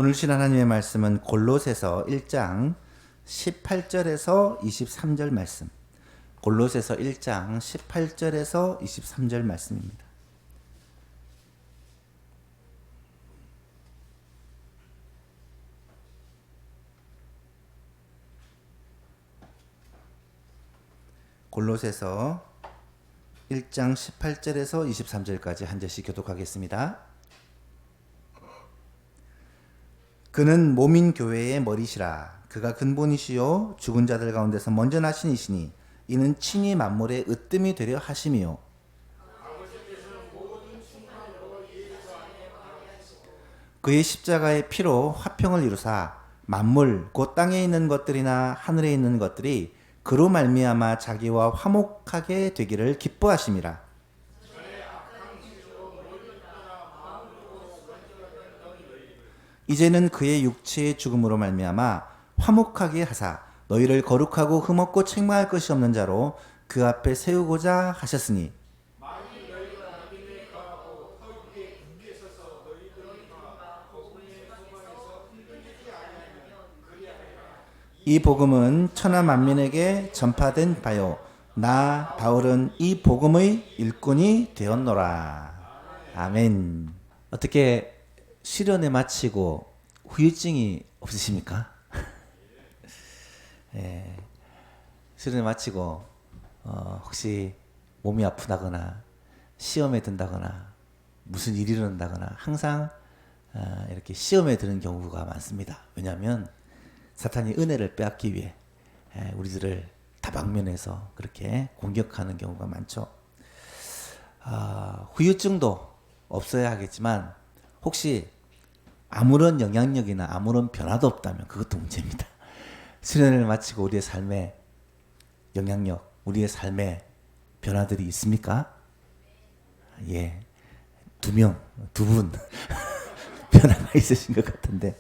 오늘 신 하나님의 말씀은 골로새서 1장 18절에서 23절 말씀. 골로새서 1장 18절에서 23절 말씀입니다. 골로새서 1장 18절에서 23절까지 한 절씩 교독하겠습니다. 그는 몸인 교회의 머리시라. 그가 근본이시요 죽은 자들 가운데서 먼저 나신 이시니 이는 친히 만물의 으뜸이 되려 하심이요 그의 십자가의 피로 화평을 이루사 만물 곧 땅에 있는 것들이나 하늘에 있는 것들이 그로 말미암아 자기와 화목하게 되기를 기뻐하심이라. 이제는 그의 육체의 죽음으로 말미암아 화목하게 하사 너희를 거룩하고 흠없고 책망할 것이 없는 자로 그 앞에 세우고자 하셨으니 이 복음은 천하 만민에게 전파된 바요 나 바울은 이 복음의 일꾼이 되었노라. 아멘. 어떻게 실연에 마치고 후유증이 없으십니까? 예, 실연에 마치고 혹시 몸이 아프다거나 시험에 든다거나 무슨 일이 일어난다거나 항상 이렇게 시험에 드는 경우가 많습니다. 왜냐하면 사탄이 은혜를 빼앗기 위해 우리들을 다방면에서 그렇게 공격하는 경우가 많죠. 후유증도 없어야 하겠지만 혹시 아무런 영향력이나 아무런 변화도 없다면 그것도 문제입니다. 수련을 마치고 우리의 삶에 영향력, 우리의 삶에 변화들이 있습니까? 예, 두 분 변화가 있으신 것 같은데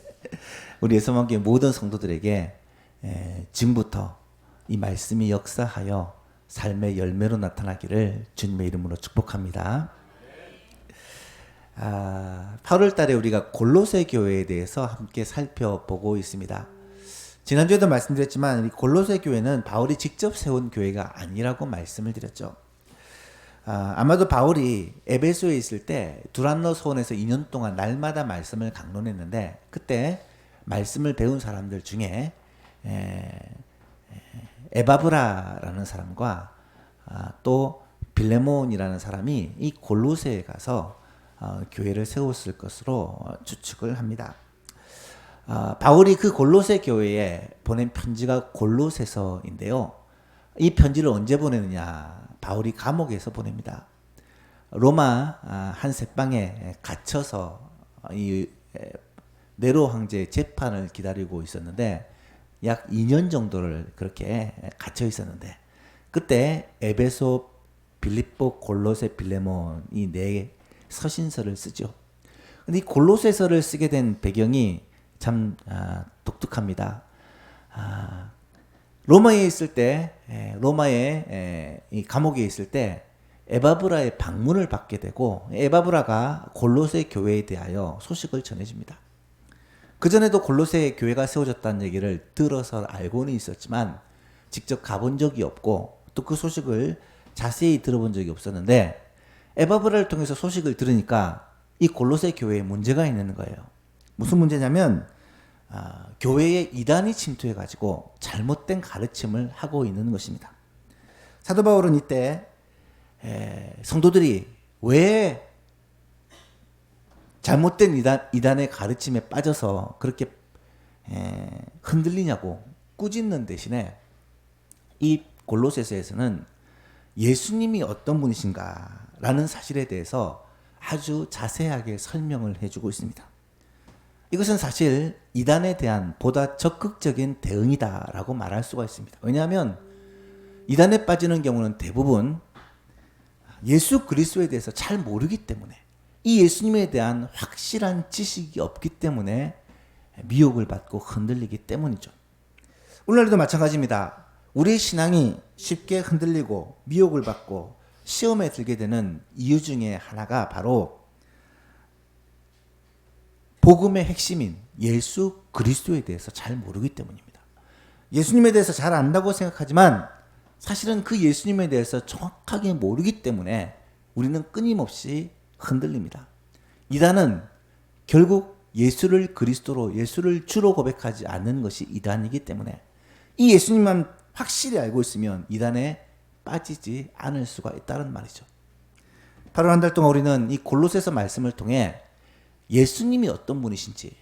우리 소망교회 모든 성도들에게 지금부터 이 말씀이 역사하여 삶의 열매로 나타나기를 주님의 이름으로 축복합니다. 8월 달에 우리가 골로새 교회에 대해서 함께 살펴보고 있습니다. 지난주에도 말씀드렸지만 이 골로새 교회는 바울이 직접 세운 교회가 아니라고 말씀을 드렸죠. 아마도 바울이 에베소에 있을 때 두란노 소원에서 2년 동안 날마다 말씀을 강론했는데 그때 말씀을 배운 사람들 중에 에바브라라는 사람과 또 빌레몬이라는 사람이 이 골로새에 가서 교회를 세웠을 것으로 추측을 합니다. 바울이 그 골로새 교회에 보낸 편지가 골로새서인데요. 이 편지를 언제 보내느냐? 바울이 감옥에서 보냅니다. 로마 한 새방에 갇혀서 이 네로 황제의 재판을 기다리고 있었는데 약 2년 정도를 그렇게 갇혀 있었는데 그때 에베소, 빌립보, 골로새, 빌레몬 이 네 서신서를 쓰죠. 근데 이 골로새서를 쓰게 된 배경이 참 독특합니다. 로마에 있을 때 로마의 이 감옥에 있을 때 에바브라의 방문을 받게 되고 에바브라가 골로새 교회에 대하여 소식을 전해줍니다. 그전에도 골로새 교회가 세워졌다는 얘기를 들어서 알고는 있었지만 직접 가본 적이 없고 또 그 소식을 자세히 들어본 적이 없었는데 에바브라를 통해서 소식을 들으니까 이 골로새 교회에 문제가 있는 거예요. 무슨 문제냐면 교회에 이단이 침투해가지고 잘못된 가르침을 하고 있는 것입니다. 사도 바울은 이때 성도들이 왜 잘못된 이단의 가르침에 빠져서 그렇게 흔들리냐고 꾸짖는 대신에 이 골로새서에서는 예수님이 어떤 분이신가라는 사실에 대해서 아주 자세하게 설명을 해주고 있습니다. 이것은 사실 이단에 대한 보다 적극적인 대응이다라고 말할 수가 있습니다. 왜냐하면 이단에 빠지는 경우는 대부분 예수 그리스도에 대해서 잘 모르기 때문에 이 예수님에 대한 확실한 지식이 없기 때문에 미혹을 받고 흔들리기 때문이죠. 오늘날도 마찬가지입니다. 우리의 신앙이 쉽게 흔들리고 미혹을 받고 시험에 들게 되는 이유 중에 하나가 바로 복음의 핵심인 예수 그리스도에 대해서 잘 모르기 때문입니다. 예수님에 대해서 잘 안다고 생각하지만 사실은 그 예수님에 대해서 정확하게 모르기 때문에 우리는 끊임없이 흔들립니다. 이단은 결국 예수를 그리스도로, 예수를 주로 고백하지 않는 것이 이단이기 때문에 이 예수님만 확실히 알고 있으면 이단에 빠지지 않을 수가 있다는 말이죠. 8월 한 달 동안 우리는 이 골로새서 말씀을 통해 예수님이 어떤 분이신지,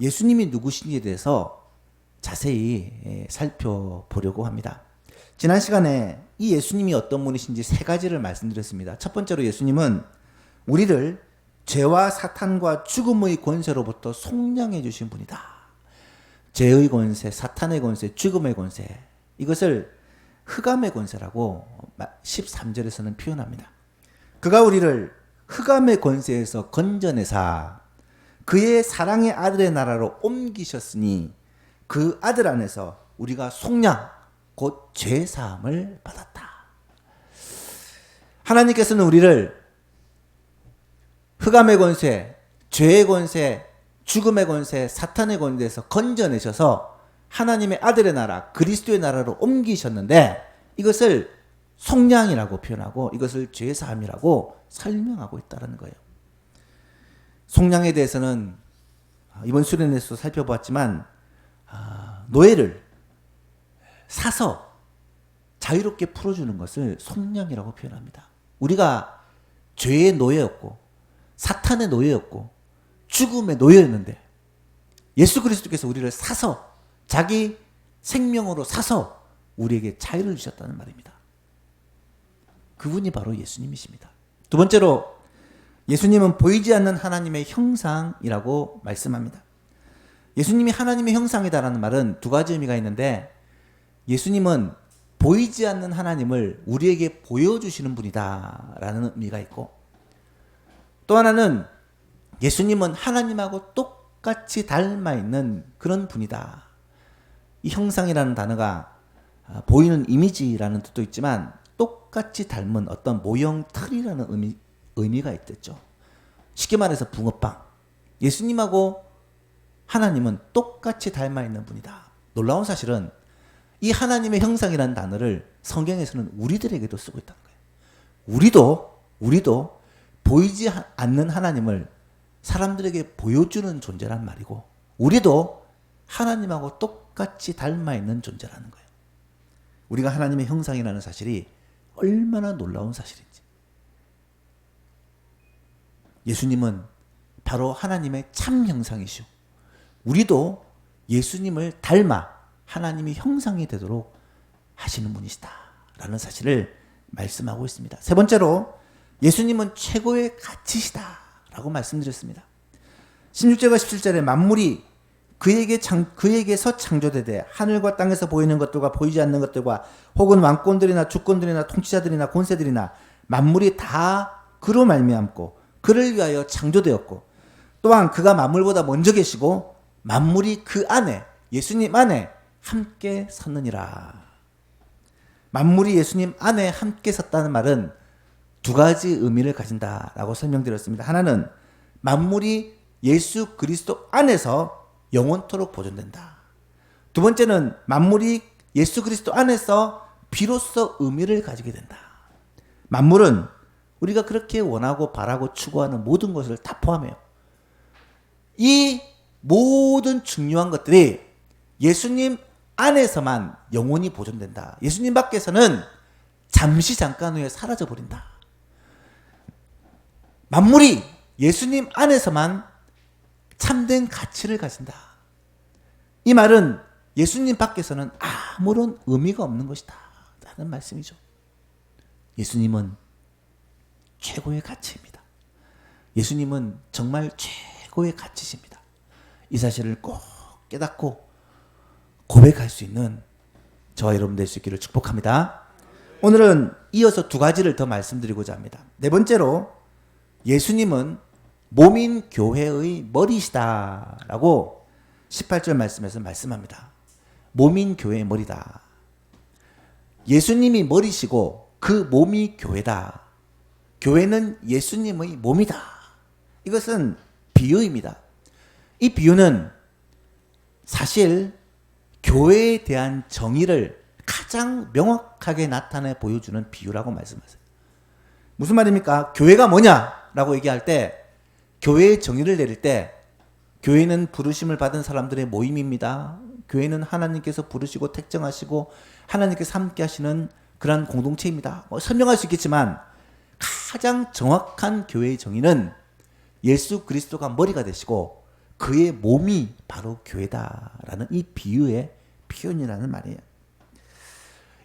예수님이 누구신지에 대해서 자세히 살펴보려고 합니다. 지난 시간에 이 예수님이 어떤 분이신지 세 가지를 말씀드렸습니다. 첫 번째로 예수님은 우리를 죄와 사탄과 죽음의 권세로부터 속량해 주신 분이다. 죄의 권세, 사탄의 권세, 죽음의 권세, 이것을 흑암의 권세라고 13절에서는 표현합니다. 그가 우리를 흑암의 권세에서 건져내사 그의 사랑의 아들의 나라로 옮기셨으니 그 아들 안에서 우리가 속량, 곧 죄사함을 받았다. 하나님께서는 우리를 흑암의 권세, 죄의 권세, 죽음의 권세, 사탄의 권세에서 건져내셔서 하나님의 아들의 나라, 그리스도의 나라로 옮기셨는데 이것을 속량이라고 표현하고 이것을 죄사함이라고 설명하고 있다는 거예요. 속량에 대해서는 이번 수련회에서 살펴보았지만 노예를 사서 자유롭게 풀어주는 것을 속량이라고 표현합니다. 우리가 죄의 노예였고 사탄의 노예였고 죽음의 노예였는데 예수 그리스도께서 우리를 사서 자기 생명으로 사서 우리에게 자유를 주셨다는 말입니다. 그분이 바로 예수님이십니다. 두 번째로 예수님은 보이지 않는 하나님의 형상이라고 말씀합니다. 예수님이 하나님의 형상이다라는 말은 두 가지 의미가 있는데 예수님은 보이지 않는 하나님을 우리에게 보여주시는 분이다라는 의미가 있고 또 하나는 예수님은 하나님하고 똑같이 닮아 있는 그런 분이다. 이 형상이라는 단어가 보이는 이미지라는 뜻도 있지만 똑같이 닮은 어떤 모형 틀이라는 의미가 있겠죠. 쉽게 말해서 붕어빵. 예수님하고 하나님은 똑같이 닮아 있는 분이다. 놀라운 사실은 이 하나님의 형상이라는 단어를 성경에서는 우리들에게도 쓰고 있다는 거예요. 우리도 보이지 않는 하나님을 사람들에게 보여주는 존재란 말이고 우리도 하나님하고 똑같이 닮아 있는 존재라는 거예요. 우리가 하나님의 형상이라는 사실이 얼마나 놀라운 사실인지. 예수님은 바로 하나님의 참 형상이시오. 우리도 예수님을 닮아 하나님의 형상이 되도록 하시는 분이시다 라는 사실을 말씀하고 있습니다. 세 번째로 예수님은 최고의 가치시다 라고 말씀드렸습니다. 16절과 17절에 만물이 그에게서 창조되되 하늘과 땅에서 보이는 것들과 보이지 않는 것들과 혹은 왕권들이나 주권들이나 통치자들이나 권세들이나 만물이 다 그로 말미암고 그를 위하여 창조되었고 또한 그가 만물보다 먼저 계시고 만물이 그 안에 예수님 안에 함께 섰느니라. 만물이 예수님 안에 함께 섰다는 말은 두 가지 의미를 가진다라고 설명드렸습니다. 하나는 만물이 예수 그리스도 안에서 영원토록 보존된다. 두 번째는 만물이 예수 그리스도 안에서 비로소 의미를 가지게 된다. 만물은 우리가 그렇게 원하고 바라고 추구하는 모든 것을 다 포함해요. 이 모든 중요한 것들이 예수님 안에서만 영원히 보존된다. 예수님 밖에서는 잠깐 후에 사라져 버린다. 만물이 예수님 안에서만 참된 가치를 가진다. 이 말은 예수님 밖에서는 아무런 의미가 없는 것이다 라는 말씀이죠. 예수님은 최고의 가치입니다. 예수님은 정말 최고의 가치십니다. 이 사실을 꼭 깨닫고 고백할 수 있는 저와 여러분 될 수 있기를 축복합니다. 오늘은 이어서 두 가지를 더 말씀드리고자 합니다. 네 번째로 예수님은 몸인 교회의 머리시다 라고 18절 말씀에서 말씀합니다. 몸인 교회의 머리다. 예수님이 머리시고 그 몸이 교회다. 교회는 예수님의 몸이다. 이것은 비유입니다. 이 비유는 사실 교회에 대한 정의를 가장 명확하게 나타내 보여주는 비유라고 말씀하세요. 무슨 말입니까? 교회가 뭐냐라고 얘기할 때, 교회의 정의를 내릴 때, 교회는 부르심을 받은 사람들의 모임입니다. 교회는 하나님께서 부르시고 택정하시고 하나님께서 함께 하시는 그런 공동체입니다. 설명할 수 있겠지만 가장 정확한 교회의 정의는 예수 그리스도가 머리가 되시고 그의 몸이 바로 교회다라는 이 비유의 표현이라는 말이에요.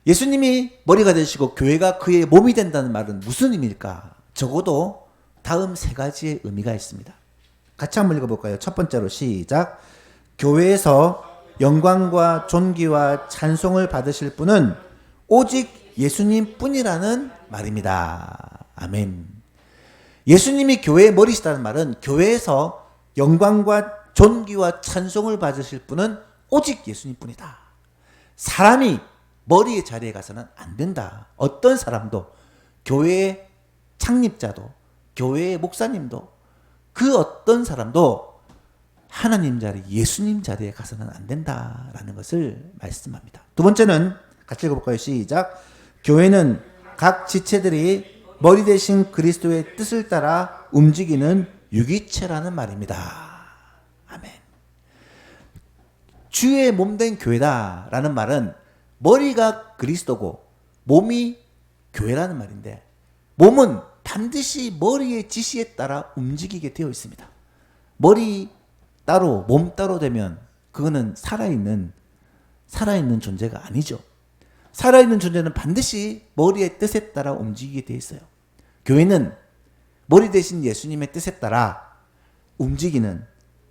예수님이 머리가 되시고 교회가 그의 몸이 된다는 말은 무슨 의미일까? 적어도 다음 세 가지의 의미가 있습니다. 같이 한번 읽어볼까요? 첫 번째로 시작. 교회에서 영광과 존귀와 찬송을 받으실 분은 오직 예수님 뿐이라는 말입니다. 아멘. 예수님이 교회의 머리시다는 말은 교회에서 영광과 존귀와 찬송을 받으실 분은 오직 예수님 뿐이다. 사람이 머리의 자리에 가서는 안 된다. 어떤 사람도, 교회의 창립자도, 교회의 목사님도, 그 어떤 사람도 하나님 자리, 예수님 자리에 가서는 안 된다라는 것을 말씀합니다. 두 번째는 같이 읽어볼까요? 시작. 교회는 각 지체들이 머리 대신 그리스도의 뜻을 따라 움직이는 유기체라는 말입니다. 아멘. 주의 몸된 교회다라는 말은 머리가 그리스도고 몸이 교회라는 말인데, 몸은 반드시 머리의 지시에 따라 움직이게 되어 있습니다. 머리 따로 몸 따로 되면 그거는 살아있는 존재가 아니죠. 살아있는 존재는 반드시 머리의 뜻에 따라 움직이게 되어 있어요. 교회는 머리 대신 예수님의 뜻에 따라 움직이는,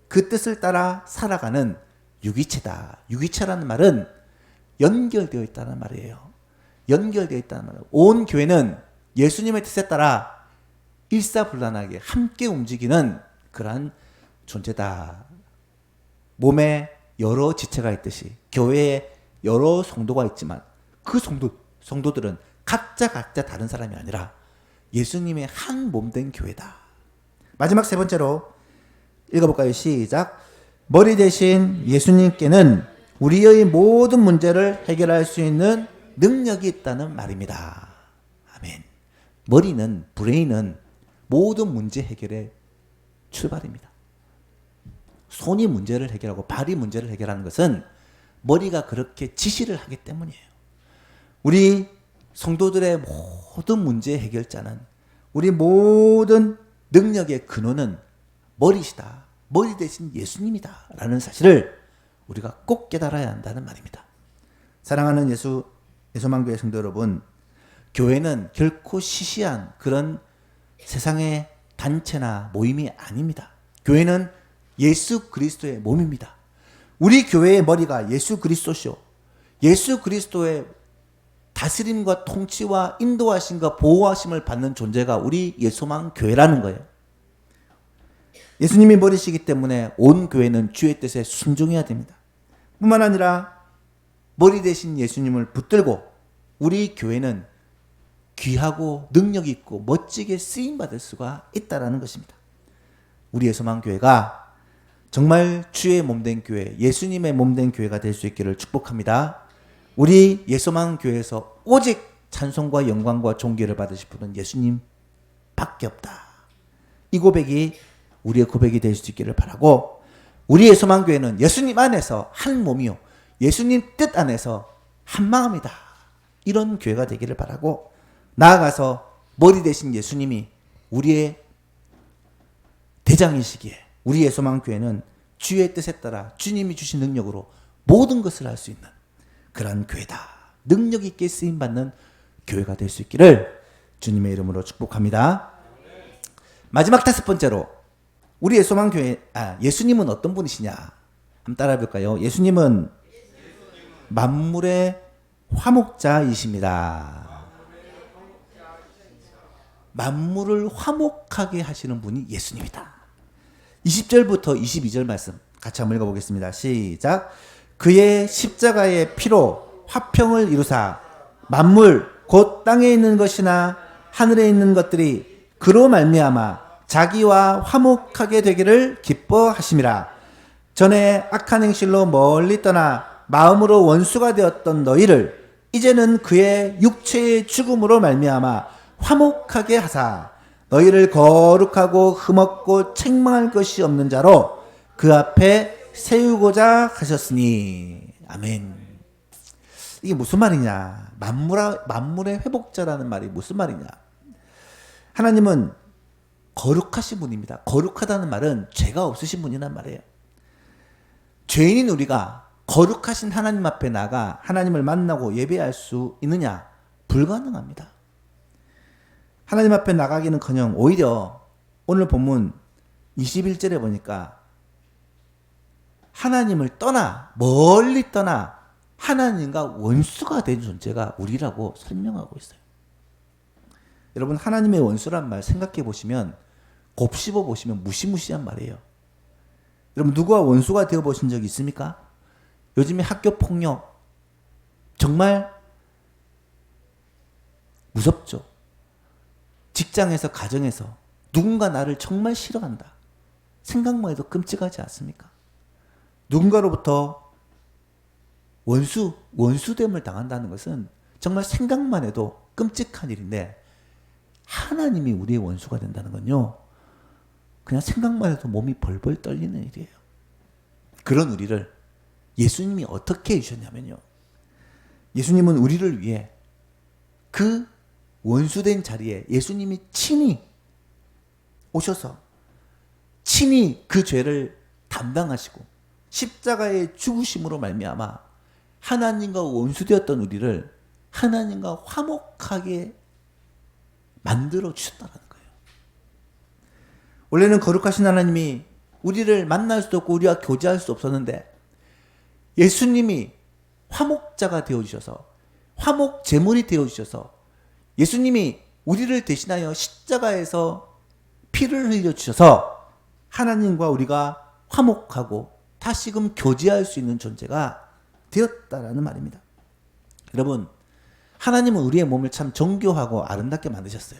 그 뜻을 따라 살아가는 유기체다. 유기체라는 말은 연결되어 있다는 말이에요. 연결되어 있다는 말이에요. 온 교회는 예수님의 뜻에 따라 일사불란하게 함께 움직이는 그러한 존재다. 몸에 여러 지체가 있듯이 교회에 여러 성도가 있지만 그 성도들은 각자 다른 사람이 아니라 예수님의 한 몸된 교회다. 마지막 세 번째로 읽어볼까요? 시작. 머리 대신 예수님께는 우리의 모든 문제를 해결할 수 있는 능력이 있다는 말입니다. 아멘. 머리는, 브레인은 모든 문제 해결의 출발입니다. 손이 문제를 해결하고 발이 문제를 해결하는 것은 머리가 그렇게 지시를 하기 때문이에요. 우리 성도들의 모든 문제 해결자는, 우리 모든 능력의 근원은 머리시다. 머리 대신 예수님이다 라는 사실을 우리가 꼭 깨달아야 한다는 말입니다. 사랑하는 예수만교회 성도 여러분, 교회는 결코 시시한 그런 세상의 단체나 모임이 아닙니다. 교회는 예수 그리스도의 몸입니다. 우리 교회의 머리가 예수 그리스도시오. 예수 그리스도의 다스림과 통치와 인도하심과 보호하심을 받는 존재가 우리 예수만 교회라는 거예요. 예수님이 머리시기 때문에 온 교회는 주의 뜻에 순종해야 됩니다. 뿐만 아니라 머리 대신 예수님을 붙들고 우리 교회는 귀하고 능력 있고 멋지게 쓰임받을 수가 있다는 것입니다. 우리 예수만 교회가 정말 주의 몸된 교회, 예수님의 몸된 교회가 될 수 있기를 축복합니다. 우리 예수만 교회에서 오직 찬송과 영광과 존귀를 받으실 분은 예수님밖에 없다. 이 고백이 우리의 고백이 될 수 있기를 바라고, 우리 예수만 교회는 예수님 안에서 한 몸이요, 예수님 뜻 안에서 한 마음이다. 이런 교회가 되기를 바라고, 나아가서 머리 대신 예수님이 우리의 대장이시기에 우리 예수만 교회는 주의 뜻에 따라 주님이 주신 능력으로 모든 것을 할 수 있는 그런 교회다. 능력 있게 쓰임받는 교회가 될 수 있기를 주님의 이름으로 축복합니다. 마지막 다섯 번째로, 우리 예수만 교회, 예수님은 어떤 분이시냐? 한번 따라해 볼까요? 예수님은 만물의 화목자이십니다. 만물을 화목하게 하시는 분이 예수님이다. 20절부터 22절 말씀 같이 한번 읽어보겠습니다. 시작. 그의 십자가의 피로 화평을 이루사 만물 곧 땅에 있는 것이나 하늘에 있는 것들이 그로 말미암아 자기와 화목하게 되기를 기뻐하심이라. 전에 악한 행실로 멀리 떠나 마음으로 원수가 되었던 너희를 이제는 그의 육체의 죽음으로 말미암아 화목하게 하사 너희를 거룩하고 흠없고 책망할 것이 없는 자로 그 앞에 세우고자 하셨으니. 아멘. 이게 무슨 말이냐? 만물의 회복자라는 말이 무슨 말이냐? 하나님은 거룩하신 분입니다. 거룩하다는 말은 죄가 없으신 분이란 말이에요. 죄인인 우리가 거룩하신 하나님 앞에 나가 하나님을 만나고 예배할 수 있느냐? 불가능합니다. 하나님 앞에 나가기는커녕 오히려 오늘 본문 21절에 보니까 하나님을 떠나 멀리 떠나 하나님과 원수가 된 존재가 우리라고 설명하고 있어요. 여러분, 하나님의 원수란 말 생각해 보시면, 곱씹어 보시면 무시무시한 말이에요. 여러분, 누구와 원수가 되어 보신 적 있습니까? 요즘에 학교 폭력 정말 무섭죠. 직장에서, 가정에서 누군가 나를 정말 싫어한다. 생각만 해도 끔찍하지 않습니까? 누군가로부터 원수됨을 당한다는 것은 정말 생각만 해도 끔찍한 일인데, 하나님이 우리의 원수가 된다는 건요, 그냥 생각만 해도 몸이 벌벌 떨리는 일이에요. 그런 우리를 예수님이 어떻게 해주셨냐면요, 예수님은 우리를 위해 그 원수된 자리에 예수님이 친히 오셔서 친히 그 죄를 담당하시고 십자가의 죽으심으로 말미암아 하나님과 원수되었던 우리를 하나님과 화목하게 만들어 주셨다는 거예요. 원래는 거룩하신 하나님이 우리를 만날 수도 없고 우리와 교제할 수 없었는데, 예수님이 화목자가 되어주셔서, 화목 제물이 되어주셔서, 예수님이 우리를 대신하여 십자가에서 피를 흘려주셔서 하나님과 우리가 화목하고 다시금 교제할 수 있는 존재가 되었다라는 말입니다. 여러분, 하나님은 우리의 몸을 참 정교하고 아름답게 만드셨어요.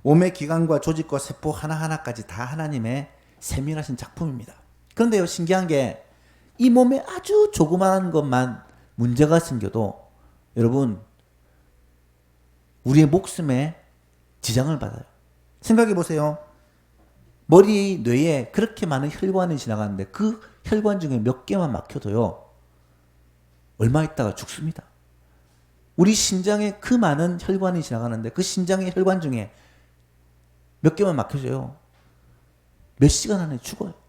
몸의 기관과 조직과 세포 하나하나까지 다 하나님의 세밀하신 작품입니다. 그런데요, 신기한 게 이 몸에 아주 조그마한 것만 문제가 생겨도 여러분, 우리의 목숨에 지장을 받아요. 생각해 보세요. 머리, 뇌에 그렇게 많은 혈관이 지나가는데 그 혈관 중에 몇 개만 막혀도요, 얼마 있다가 죽습니다. 우리 심장에 그 많은 혈관이 지나가는데 그 심장의 혈관 중에 몇 개만 막혀져요, 몇 시간 안에 죽어요.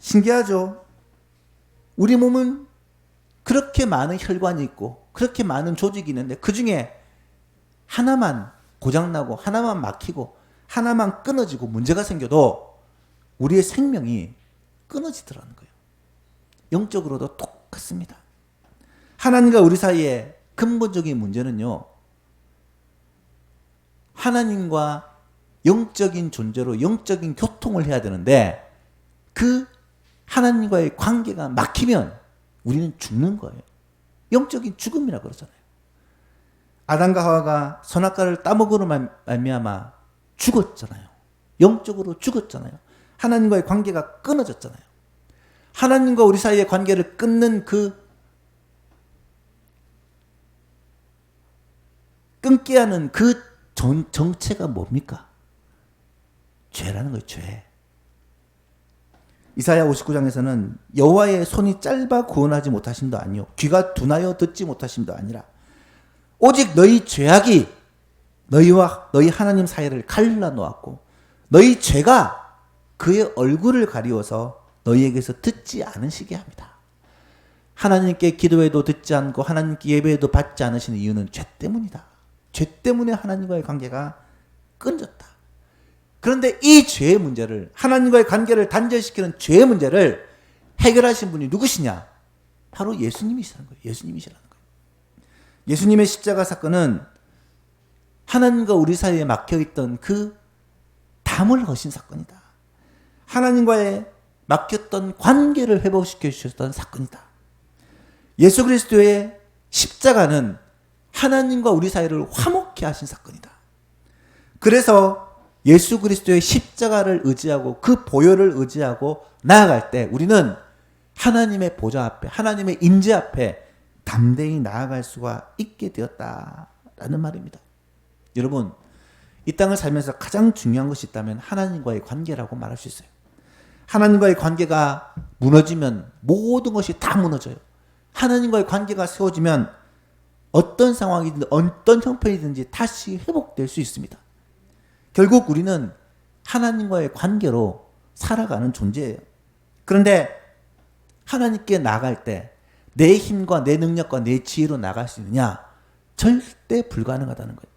신기하죠? 우리 몸은 그렇게 많은 혈관이 있고 그렇게 많은 조직이 있는데 그 중에 하나만 고장나고 하나만 막히고 하나만 끊어지고 문제가 생겨도 우리의 생명이 끊어지더라는 거예요. 영적으로도 똑같습니다. 하나님과 우리 사이에 근본적인 문제는요, 하나님과 영적인 존재로 영적인 교통을 해야 되는데 그 하나님과의 관계가 막히면 우리는 죽는 거예요. 영적인 죽음이라고 그러잖아요. 아담과 하와가 선악과를 따먹으로 말미암아 죽었잖아요. 영적으로 죽었잖아요. 하나님과의 관계가 끊어졌잖아요. 하나님과 우리 사이의 관계를 끊는 그 끊게 하는 그 정체가 뭡니까? 죄라는 거예요. 죄. 이사야 59장에서는 여호와의 손이 짧아 구원하지 못하심도 아니요 귀가 둔하여 듣지 못하심도 아니라 오직 너희 죄악이 너희와 너희 하나님 사이를 갈라 놓았고 너희 죄가 그의 얼굴을 가리워서 너희에게서 듣지 않으시게 합니다. 하나님께 기도해도 듣지 않고 하나님께 예배해도 받지 않으시는 이유는 죄 때문이다. 죄 때문에 하나님과의 관계가 끊어졌다. 그런데 이 죄의 문제를, 하나님과의 관계를 단절시키는 죄의 문제를 해결하신 분이 누구시냐? 바로 예수님이시라는 거예요. 예수님이시라는 거예요. 예수님의 십자가 사건은 하나님과 우리 사이에 막혀있던 그 담을 허신 사건이다. 하나님과의 막혔던 관계를 회복시켜 주셨던 사건이다. 예수 그리스도의 십자가는 하나님과 우리 사이를 화목케 하신 사건이다. 그래서 예수 그리스도의 십자가를 의지하고 그 보혈을 의지하고 나아갈 때 우리는 하나님의 보좌 앞에, 하나님의 임재 앞에 담대히 나아갈 수가 있게 되었다라는 말입니다. 여러분, 이 땅을 살면서 가장 중요한 것이 있다면 하나님과의 관계라고 말할 수 있어요. 하나님과의 관계가 무너지면 모든 것이 다 무너져요. 하나님과의 관계가 세워지면 어떤 상황이든 어떤 형편이든지 다시 회복될 수 있습니다. 결국 우리는 하나님과의 관계로 살아가는 존재예요. 그런데 하나님께 나아갈 때 내 힘과 내 능력과 내 지혜로 나갈 수 있느냐? 절대 불가능하다는 거예요.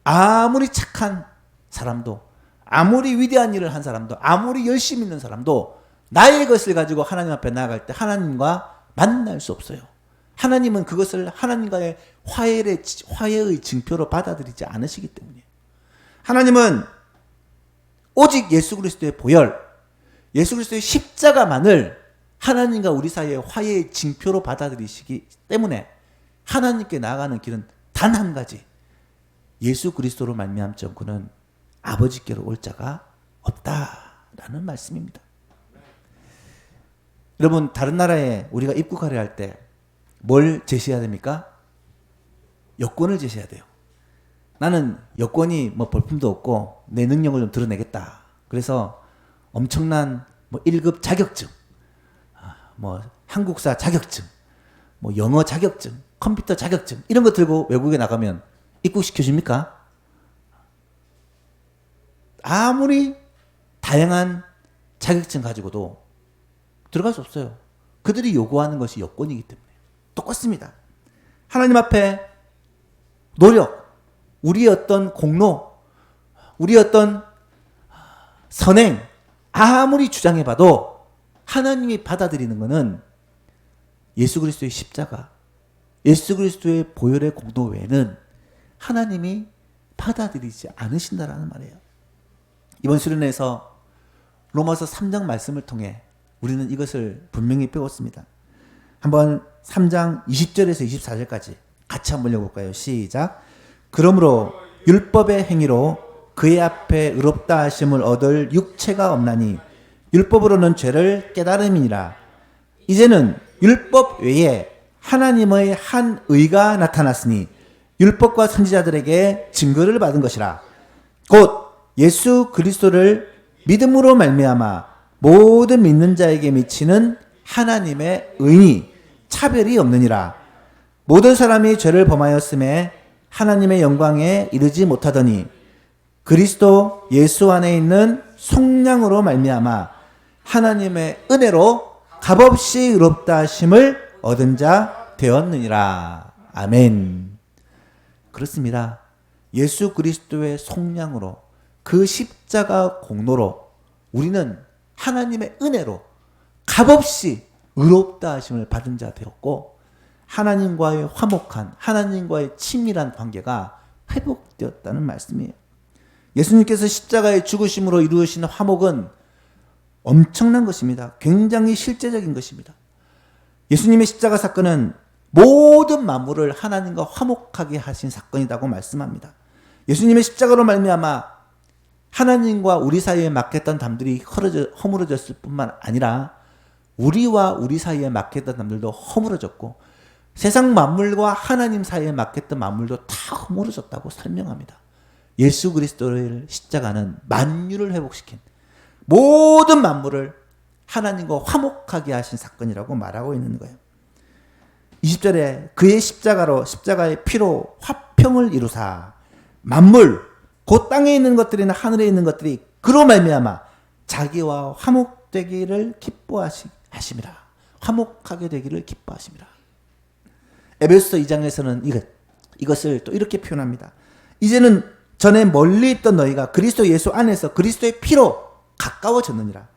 아무리 착한 사람도, 아무리 위대한 일을 한 사람도, 아무리 열심히 있는 사람도 나의 것을 가지고 하나님 앞에 나아갈 때 하나님과 만날 수 없어요. 하나님은 그것을 하나님과의 화해의 징표로 받아들이지 않으시기 때문이에요. 하나님은 오직 예수 그리스도의 보혈, 예수 그리스도의 십자가만을 하나님과 우리 사이의 화해의 징표로 받아들이시기 때문에 하나님께 나아가는 길은 단 한 가지, 예수 그리스도로 말미암지 않고는 아버지께로 올 자가 없다라는 말씀입니다. 여러분, 다른 나라에 우리가 입국하려 할 때 뭘 제시해야 됩니까? 여권을 제시해야 돼요. 나는 여권이 뭐 볼품도 없고 내 능력을 좀 드러내겠다. 그래서 엄청난 뭐 1급 자격증, 뭐 한국사 자격증, 뭐 영어 자격증, 컴퓨터 자격증 이런 거 들고 외국에 나가면 입국시켜줍니까? 아무리 다양한 자격증 가지고도 들어갈 수 없어요. 그들이 요구하는 것이 여권이기 때문에. 똑같습니다. 하나님 앞에 노력, 우리의 어떤 공로, 우리의 어떤 선행, 아무리 주장해봐도 하나님이 받아들이는 것은 예수 그리스도의 십자가, 예수 그리스도의 보혈의 공도 외에는 하나님이 받아들이지 않으신다라는 말이에요. 이번 수련회에서 로마서 3장 말씀을 통해 우리는 이것을 분명히 배웠습니다. 한번 3장 20절에서 24절까지 같이 한번 읽어볼까요? 시작. 그러므로 율법의 행위로 그의 앞에 의롭다 하심을 얻을 육체가 없나니 율법으로는 죄를 깨달음이니라. 이제는 율법 외에 하나님의 한 의가 나타났으니 율법과 선지자들에게 증거를 받은 것이라. 곧 예수 그리스도를 믿음으로 말미암아 모든 믿는 자에게 미치는 하나님의 의니 차별이 없느니라. 모든 사람이 죄를 범하였음에 하나님의 영광에 이르지 못하더니 그리스도 예수 안에 있는 속량으로 말미암아 하나님의 은혜로 값없이 의롭다 하심을 얻은 자 되었느니라. 아멘. 그렇습니다. 예수 그리스도의 속량으로, 그 십자가 공로로 우리는 하나님의 은혜로 값없이 의롭다 하심을 받은 자 되었고, 하나님과의 화목한, 하나님과의 친밀한 관계가 회복되었다는 말씀이에요. 예수님께서 십자가의 죽으심으로 이루신 화목은 엄청난 것입니다. 굉장히 실제적인 것입니다. 예수님의 십자가 사건은 모든 만물을 하나님과 화목하게 하신 사건이라고 말씀합니다. 예수님의 십자가로 말미암아 하나님과 우리 사이에 막혔던 담들이 허물어졌을 뿐만 아니라 우리와 우리 사이에 막혔던 담들도 허물어졌고 세상 만물과 하나님 사이에 막혔던 만물도 다 허물어졌다고 설명합니다. 예수 그리스도의 십자가는 만유를 회복시킨 모든 만물을 하나님과 화목하게 하신 사건이라고 말하고 있는 거예요. 20절에 그의 십자가의 피로 화평을 이루사 만물, 곧 땅에 있는 것들이나 하늘에 있는 것들이 그로 말미암아 자기와 화목되기를 기뻐하심이라. 화목하게 되기를 기뻐하심이라. 에베소서 2장에서는 이것을 또 이렇게 표현합니다. 이제는 전에 멀리 있던 너희가 그리스도 예수 안에서 그리스도의 피로 가까워졌느니라.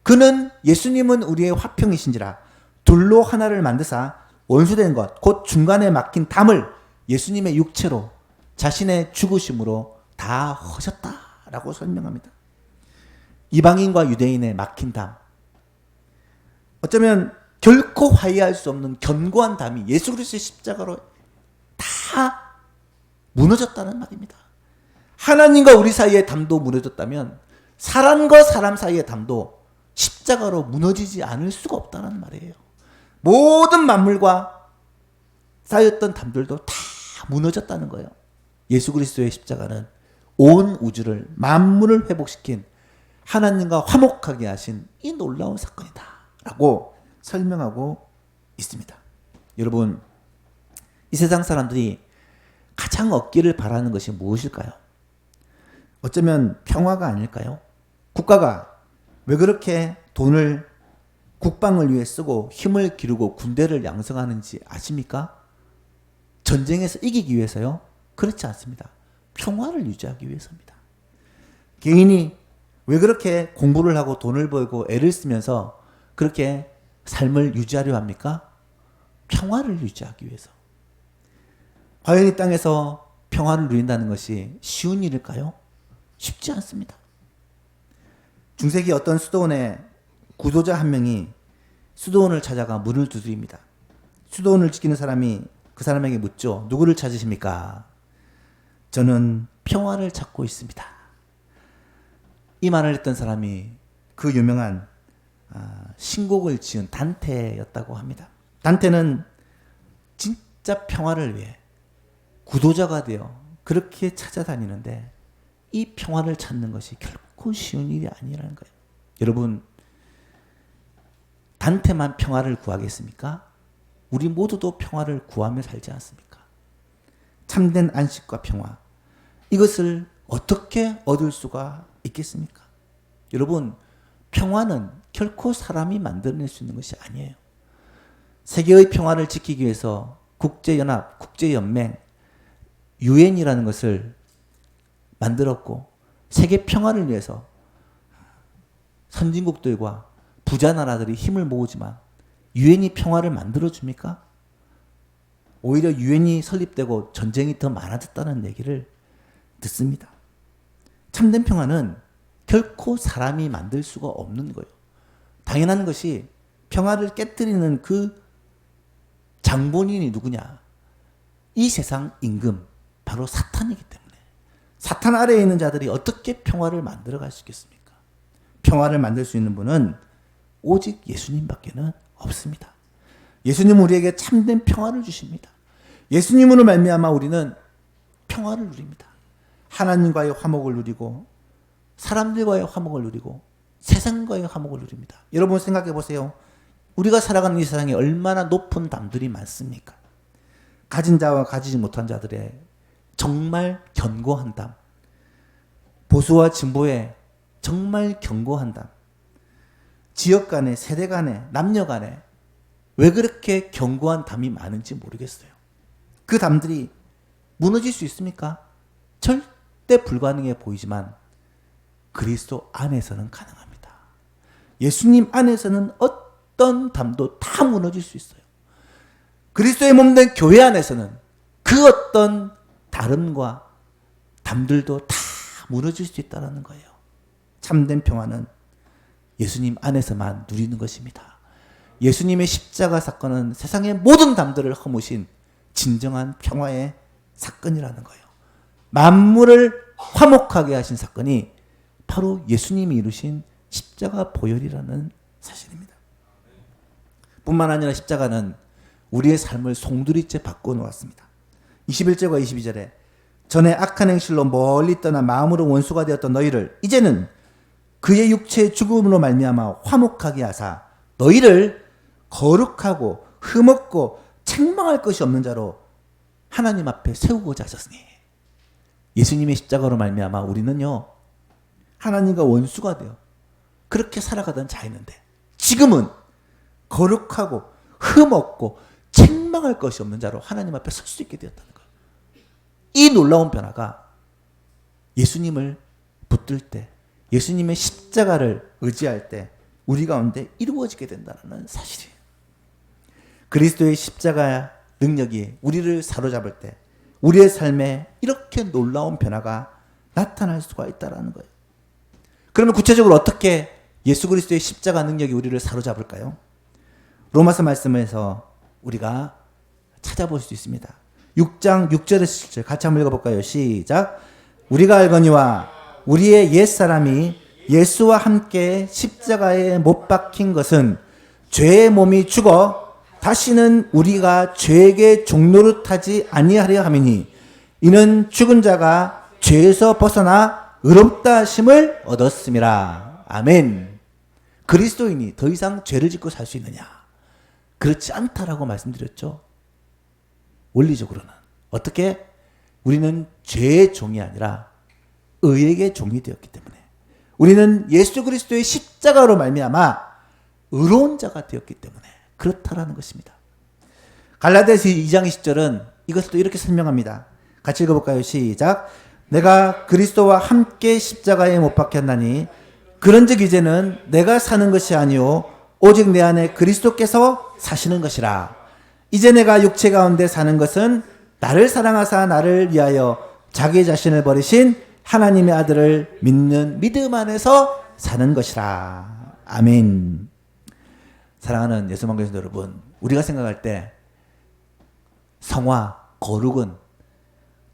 그는 예수님은 우리의 화평이신지라. 둘로 하나를 만드사 원수된 것 곧 중간에 막힌 담을 예수님의 육체로 자신의 죽으심으로 다 허셨다라고 설명합니다. 이방인과 유대인의 막힌 담, 어쩌면 결코 화해할 수 없는 견고한 담이 예수 그리스도의 십자가로 다 무너졌다는 말입니다. 하나님과 우리 사이의 담도 무너졌다면 사람과 사람 사이의 담도 십자가로 무너지지 않을 수가 없다는 말이에요. 모든 만물과 쌓였던 담들도 다 무너졌다는 거예요. 예수 그리스도의 십자가는 온 우주를 만물을 회복시킨 하나님과 화목하게 하신 이 놀라운 사건이다 라고 설명하고 있습니다. 여러분, 이 세상 사람들이 가장 얻기를 바라는 것이 무엇일까요? 어쩌면 평화가 아닐까요? 국가가 왜 그렇게 돈을 국방을 위해 쓰고 힘을 기르고 군대를 양성하는지 아십니까? 전쟁에서 이기기 위해서요? 그렇지 않습니다. 평화를 유지하기 위해서입니다. 개인이 왜 그렇게 공부를 하고 돈을 벌고 애를 쓰면서 그렇게 삶을 유지하려 합니까? 평화를 유지하기 위해서. 과연 이 땅에서 평화를 누린다는 것이 쉬운 일일까요? 쉽지 않습니다. 중세기 어떤 수도원의 구도자 한 명이 수도원을 찾아가 문을 두드립니다. 수도원을 지키는 사람이 그 사람에게 묻죠. 누구를 찾으십니까? 저는 평화를 찾고 있습니다. 이 말을 했던 사람이 그 유명한 신곡을 지은 단테였다고 합니다. 단테는 진짜 평화를 위해 구도자가 되어 그렇게 찾아다니는데 이 평화를 찾는 것이 결코 쉬운 일이 아니라는 거예요. 여러분, 단테만 평화를 구하겠습니까? 우리 모두도 평화를 구하며 살지 않습니까? 참된 안식과 평화, 이것을 어떻게 얻을 수가 있겠습니까? 여러분, 평화는 결코 사람이 만들어낼 수 있는 것이 아니에요. 세계의 평화를 지키기 위해서 국제연합, 국제연맹, 유엔이라는 것을 만들었고, 세계 평화를 위해서 선진국들과 부자 나라들이 힘을 모으지만 유엔이 평화를 만들어줍니까? 오히려 유엔이 설립되고 전쟁이 더 많아졌다는 얘기를 듣습니다. 참된 평화는 결코 사람이 만들 수가 없는 거예요. 당연한 것이 평화를 깨뜨리는 그 장본인이 누구냐? 이 세상 임금, 바로 사탄이기 때문에. 사탄 아래에 있는 자들이 어떻게 평화를 만들어갈 수 있겠습니까? 평화를 만들 수 있는 분은 오직 예수님밖에는 없습니다. 예수님은 우리에게 참된 평화를 주십니다. 예수님으로 말미암아 우리는 평화를 누립니다. 하나님과의 화목을 누리고 사람들과의 화목을 누리고 세상과의 화목을 누립니다. 여러분 생각해 보세요. 우리가 살아가는 이 세상에 얼마나 높은 담들이 많습니까? 가진 자와 가지지 못한 자들의 정말 견고한 담, 보수와 진보의 정말 견고한 담, 지역 간에, 세대 간에, 남녀 간에 왜 그렇게 견고한 담이 많은지 모르겠어요. 그 담들이 무너질 수 있습니까? 절대 불가능해 보이지만 그리스도 안에서는 가능합니다. 예수님 안에서는 어떤 담도 다 무너질 수 있어요. 그리스도의 몸된 교회 안에서는 그 어떤 다름과 담들도 다 무너질 수 있다는 거예요. 참된 평화는 예수님 안에서만 누리는 것입니다. 예수님의 십자가 사건은 세상의 모든 담들을 허무신 진정한 평화의 사건이라는 거예요. 만물을 화목하게 하신 사건이 바로 예수님이 이루신 십자가 보혈이라는 사실입니다. 뿐만 아니라 십자가는 우리의 삶을 송두리째 바꿔놓았습니다. 21절과 22절에 전에 악한 행실로 멀리 떠나 마음으로 원수가 되었던 너희를 이제는 그의 육체의 죽음으로 말미암아 화목하게 하사 너희를 거룩하고 흠없고 책망할 것이 없는 자로 하나님 앞에 세우고자 하셨으니. 예수님의 십자가로 말미암아 우리는요 하나님과 원수가 되어 그렇게 살아가던 자였는데 지금은 거룩하고 흠없고 책망할 것이 없는 자로 하나님 앞에 설 수 있게 되었다는 거예요. 이 놀라운 변화가 예수님을 붙들 때, 예수님의 십자가를 의지할 때 우리 가운데 이루어지게 된다는 사실이에요. 그리스도의 십자가 능력이 우리를 사로잡을 때 우리의 삶에 이렇게 놀라운 변화가 나타날 수가 있다는 거예요. 그러면 구체적으로 어떻게 예수 그리스도의 십자가 능력이 우리를 사로잡을까요? 로마서 말씀에서 우리가 찾아볼 수 있습니다. 6장 6절에서 7절 같이 한번 읽어볼까요? 시작. 우리가 알거니와 우리의 옛사람이 예수와 함께 십자가에 못 박힌 것은 죄의 몸이 죽어 다시는 우리가 죄에게 종노릇하지 아니하려 함이니 이는 죽은 자가 죄에서 벗어나 의롭다 하심을 얻었음이라. 아멘. 그리스도인이 더 이상 죄를 짓고 살 수 있느냐? 그렇지 않다라고 말씀드렸죠. 원리적으로는 어떻게? 우리는 죄의 종이 아니라 의에게 종이 되었기 때문에 우리는 예수 그리스도의 십자가로 말미암아 의로운 자가 되었기 때문에 그렇다라는 것입니다. 갈라디아서 2장 20절은 이것을 또 이렇게 설명합니다. 같이 읽어볼까요? 시작. 내가 그리스도와 함께 십자가에 못 박혔나니 그런즉 이제는 내가 사는 것이 아니요 오직 내 안에 그리스도께서 사시는 것이라. 이제 내가 육체 가운데 사는 것은 나를 사랑하사 나를 위하여 자기 자신을 버리신 하나님의 아들을 믿는 믿음 안에서 사는 것이라. 아멘. 사랑하는 예수만 교신 여러분, 우리가 생각할 때 성화, 거룩은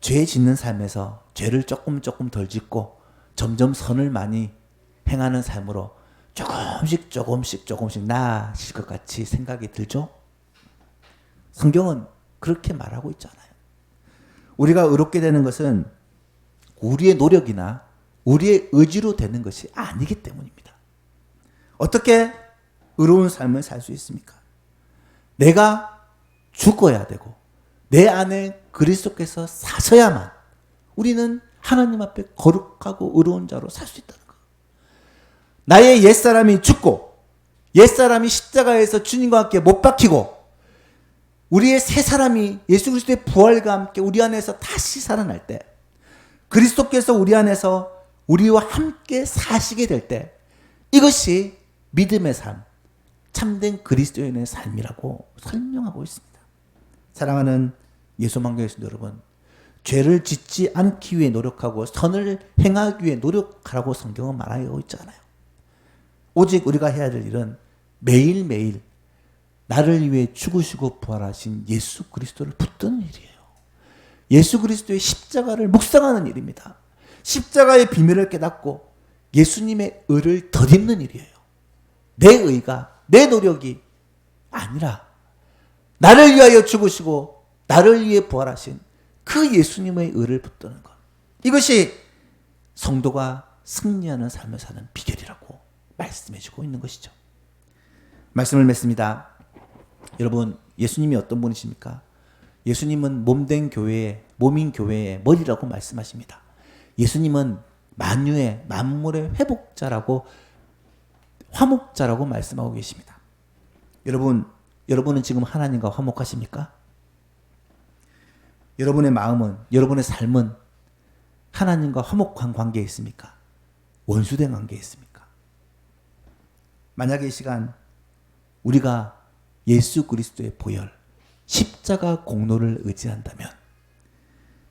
죄 짓는 삶에서 죄를 조금 덜 짓고 점점 선을 많이 행하는 삶으로 조금씩 나아질 것 같이 생각이 들죠? 성경은 그렇게 말하고 있잖아요. 우리가 의롭게 되는 것은 우리의 노력이나 우리의 의지로 되는 것이 아니기 때문입니다. 어떻게 의로운 삶을 살 수 있습니까? 내가 죽어야 되고 내 안에 그리스도께서 사셔야만 우리는 하나님 앞에 거룩하고 의로운 자로 살 수 있다는 거예요. 나의 옛사람이 죽고 옛사람이 십자가에서 주님과 함께 못 박히고 우리의 새 사람이 예수 그리스도의 부활과 함께 우리 안에서 다시 살아날 때 그리스도께서 우리 안에서 우리와 함께 사시게 될 때 이것이 믿음의 삶, 참된 그리스도인의 삶이라고 설명하고 있습니다. 사랑하는 예수만교회에서 여러분, 죄를 짓지 않기 위해 노력하고 선을 행하기 위해 노력하라고 성경은 말하고 있잖아요. 오직 우리가 해야 될 일은 매일매일 나를 위해 죽으시고 부활하신 예수 그리스도를 붙드는 일이에요. 예수 그리스도의 십자가를 묵상하는 일입니다. 십자가의 비밀을 깨닫고 예수님의 의를 덧입는 일이에요. 내 의가, 내 노력이 아니라 나를 위하여 죽으시고 나를 위해 부활하신 그 예수님의 의를 붙드는 것. 이것이 성도가 승리하는 삶을 사는 비결이라고 말씀해 주고 있는 것이죠. 말씀을 맺습니다. 여러분, 예수님이 어떤 분이십니까? 예수님은 몸된 교회의, 몸인 교회의 머리라고 말씀하십니다. 예수님은 만유의, 만물의 회복자라고, 화목자라고 말씀하고 계십니다. 여러분은 지금 하나님과 화목하십니까? 여러분의 마음은, 여러분의 삶은 하나님과 화목한 관계에 있습니까? 원수된 관계에 있습니까? 만약에 이 시간 우리가 예수 그리스도의 보혈, 십자가 공로를 의지한다면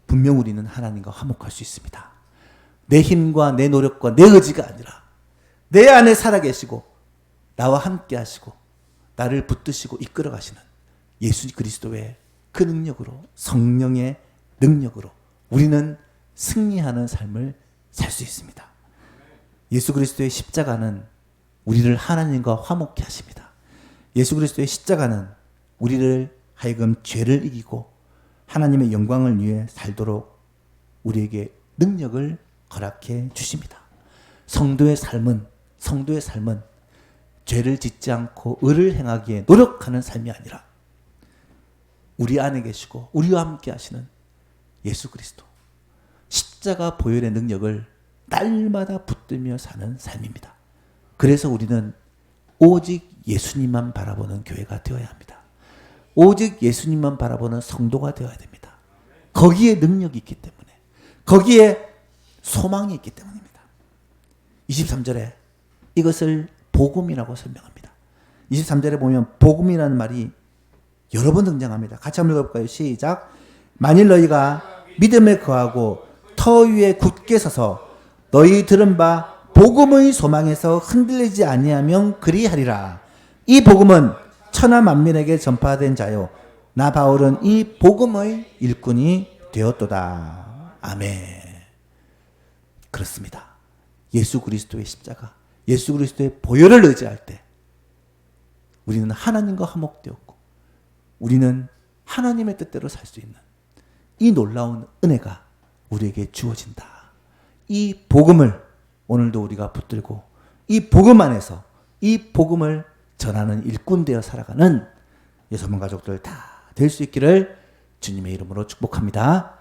분명 우리는 하나님과 화목할 수 있습니다. 내 힘과 내 노력과 내 의지가 아니라 내 안에 살아계시고 나와 함께 하시고 나를 붙드시고 이끌어 가시는 예수 그리스도의 그 능력으로, 성령의 능력으로 우리는 승리하는 삶을 살 수 있습니다. 예수 그리스도의 십자가는 우리를 하나님과 화목케 하십니다. 예수 그리스도의 십자가는 우리를 하여금 죄를 이기고 하나님의 영광을 위해 살도록 우리에게 능력을 허락해 주십니다. 성도의 삶은 죄를 짓지 않고 의를 행하기에 노력하는 삶이 아니라 우리 안에 계시고 우리와 함께 하시는 예수 그리스도 십자가 보혈의 능력을 날마다 붙들며 사는 삶입니다. 그래서 우리는 오직 예수님만 바라보는 교회가 되어야 합니다. 오직 예수님만 바라보는 성도가 되어야 됩니다. 거기에 능력이 있기 때문에, 거기에 소망이 있기 때문입니다. 23절에 이것을 복음이라고 설명합니다. 23절에 보면 복음이라는 말이 여러 번 등장합니다. 같이 한번 읽어볼까요? 시작. 만일 너희가 믿음에 거하고 터 위에 굳게 서서 너희 들은 바 복음의 소망에서 흔들리지 아니하면 그리하리라. 이 복음은 천하 만민에게 전파된 자요 나 바울은 이 복음의 일꾼이 되었도다. 아멘. 그렇습니다. 예수 그리스도의 십자가, 예수 그리스도의 보혈을 의지할 때 우리는 하나님과 화목되었고 우리는 하나님의 뜻대로 살 수 있는 이 놀라운 은혜가 우리에게 주어진다. 이 복음을 오늘도 우리가 붙들고 이 복음 안에서 이 복음을 전하는 일꾼 되어 살아가는 여소문 가족들 다 될 수 있기를 주님의 이름으로 축복합니다.